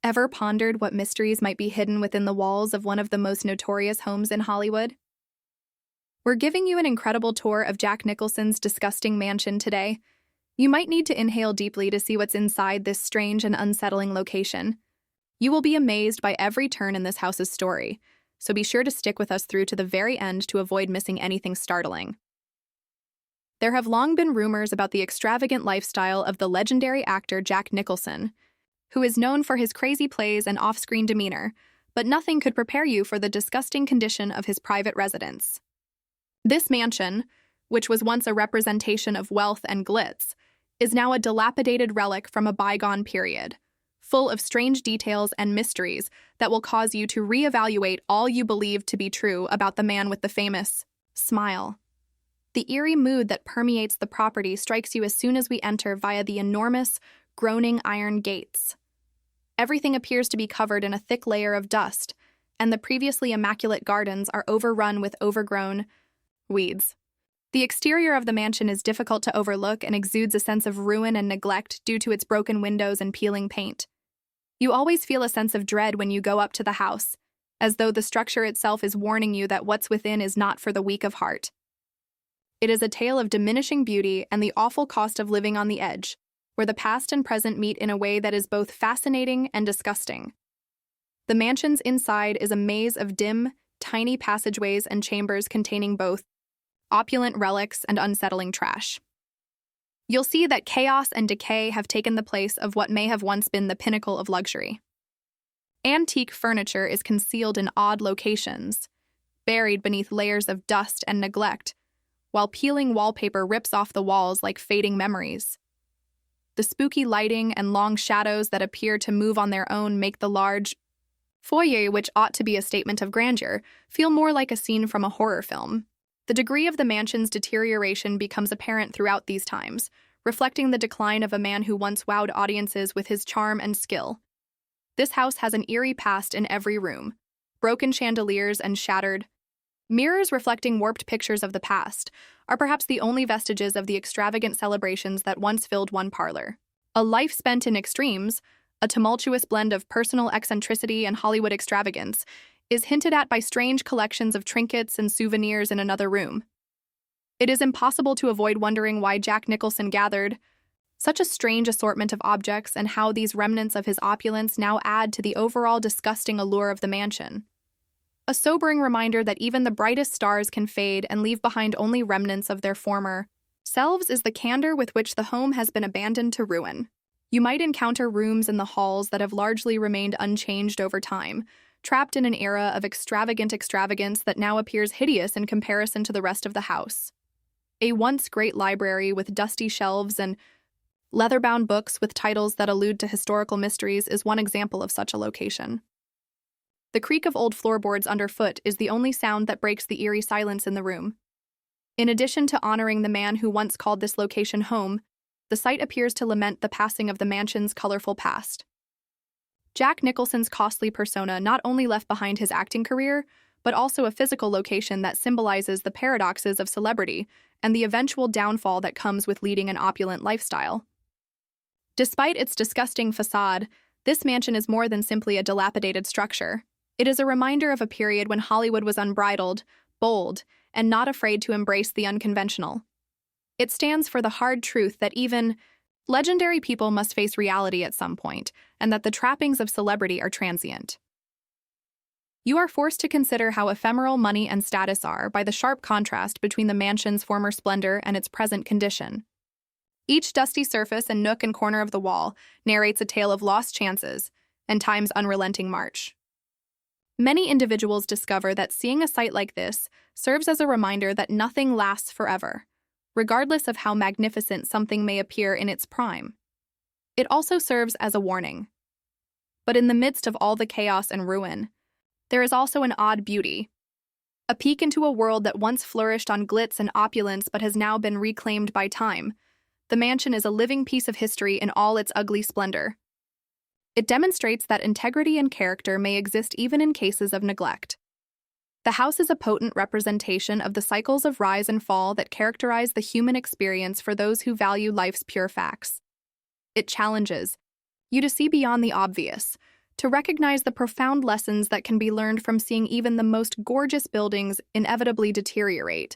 Ever pondered what mysteries might be hidden within the walls of one of the most notorious homes in Hollywood? We're giving you an incredible tour of Jack Nicholson's disgusting mansion today. You might need to inhale deeply to see what's inside this strange and unsettling location. You will be amazed by every turn in this house's story, so be sure to stick with us through to the very end to avoid missing anything startling. There have long been rumors about the extravagant lifestyle of the legendary actor Jack Nicholson, who is known for his crazy plays and off-screen demeanor, but nothing could prepare you for the disgusting condition of his private residence. This mansion, which was once a representation of wealth and glitz, is now a dilapidated relic from a bygone period, full of strange details and mysteries that will cause you to reevaluate all you believed to be true about the man with the famous smile. The eerie mood that permeates the property strikes you as soon as we enter via the enormous, groaning iron gates. Everything appears to be covered in a thick layer of dust, and the previously immaculate gardens are overrun with overgrown weeds. The exterior of the mansion is difficult to overlook and exudes a sense of ruin and neglect due to its broken windows and peeling paint. You always feel a sense of dread when you go up to the house, as though the structure itself is warning you that what's within is not for the weak of heart. It is a tale of diminishing beauty and the awful cost of living on the edge, where the past and present meet in a way that is both fascinating and disgusting. The mansion's inside is a maze of dim, tiny passageways and chambers containing both opulent relics and unsettling trash. You'll see that chaos and decay have taken the place of what may have once been the pinnacle of luxury. Antique furniture is concealed in odd locations, buried beneath layers of dust and neglect, while peeling wallpaper rips off the walls like fading memories. The spooky lighting and long shadows that appear to move on their own make the large foyer, which ought to be a statement of grandeur, feel more like a scene from a horror film. The degree of the mansion's deterioration becomes apparent throughout these times, reflecting the decline of a man who once wowed audiences with his charm and skill. This house has an eerie past in every room: broken chandeliers and shattered mirrors reflecting warped pictures of the past are perhaps the only vestiges of the extravagant celebrations that once filled one parlor. A life spent in extremes, a tumultuous blend of personal eccentricity and Hollywood extravagance, is hinted at by strange collections of trinkets and souvenirs in another room. It is impossible to avoid wondering why Jack Nicholson gathered such a strange assortment of objects and how these remnants of his opulence now add to the overall disgusting allure of the mansion. A sobering reminder that even the brightest stars can fade and leave behind only remnants of their former selves is the candor with which the home has been abandoned to ruin. You might encounter rooms in the halls that have largely remained unchanged over time, trapped in an era of extravagant extravagance that now appears hideous in comparison to the rest of the house. A once great library with dusty shelves and leather-bound books with titles that allude to historical mysteries is one example of such a location. The creak of old floorboards underfoot is the only sound that breaks the eerie silence in the room. In addition to honoring the man who once called this location home, the site appears to lament the passing of the mansion's colorful past. Jack Nicholson's costly persona not only left behind his acting career, but also a physical location that symbolizes the paradoxes of celebrity and the eventual downfall that comes with leading an opulent lifestyle. Despite its disgusting facade, this mansion is more than simply a dilapidated structure. It is a reminder of a period when Hollywood was unbridled, bold, and not afraid to embrace the unconventional. It stands for the hard truth that even legendary people must face reality at some point, and that the trappings of celebrity are transient. You are forced to consider how ephemeral money and status are by the sharp contrast between the mansion's former splendor and its present condition. Each dusty surface and nook and corner of the wall narrates a tale of lost chances and time's unrelenting march. Many individuals discover that seeing a sight like this serves as a reminder that nothing lasts forever, regardless of how magnificent something may appear in its prime. It also serves as a warning. But in the midst of all the chaos and ruin, there is also an odd beauty, a peek into a world that once flourished on glitz and opulence but has now been reclaimed by time. The mansion is a living piece of history in all its ugly splendor. It demonstrates that integrity and character may exist even in cases of neglect. The house is a potent representation of the cycles of rise and fall that characterize the human experience for those who value life's pure facts. It challenges you to see beyond the obvious, to recognize the profound lessons that can be learned from seeing even the most gorgeous buildings inevitably deteriorate,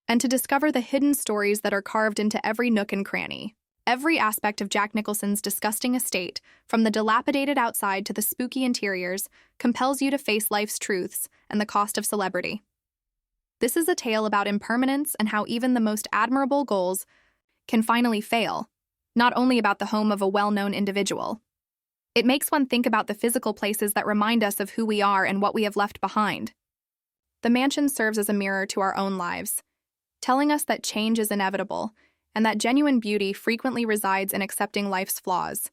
and to discover the hidden stories that are carved into every nook and cranny. Every aspect of Jack Nicholson's disgusting estate, from the dilapidated outside to the spooky interiors, compels you to face life's truths and the cost of celebrity. This is a tale about impermanence and how even the most admirable goals can finally fail, not only about the home of a well-known individual. It makes one think about the physical places that remind us of who we are and what we have left behind. The mansion serves as a mirror to our own lives, telling us that change is inevitable and that genuine beauty frequently resides in accepting life's flaws,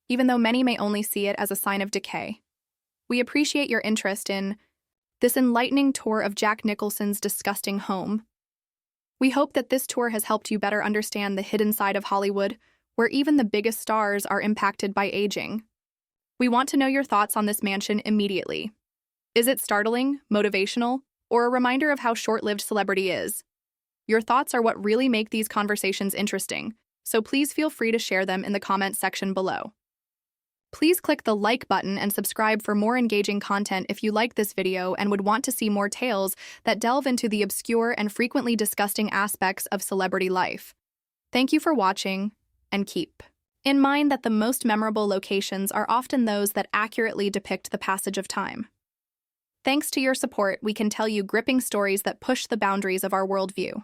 even though many may only see it as a sign of decay. We appreciate your interest in this enlightening tour of Jack Nicholson's disgusting home. We hope that this tour has helped you better understand the hidden side of Hollywood, where even the biggest stars are impacted by aging. We want to know your thoughts on this mansion immediately. Is it startling, motivational, or a reminder of how short-lived celebrity is? Your thoughts are what really make these conversations interesting, so please feel free to share them in the comments section below. Please click the like button and subscribe for more engaging content if you like this video and would want to see more tales that delve into the obscure and frequently disgusting aspects of celebrity life. Thank you for watching, and keep in mind that the most memorable locations are often those that accurately depict the passage of time. Thanks to your support, we can tell you gripping stories that push the boundaries of our worldview.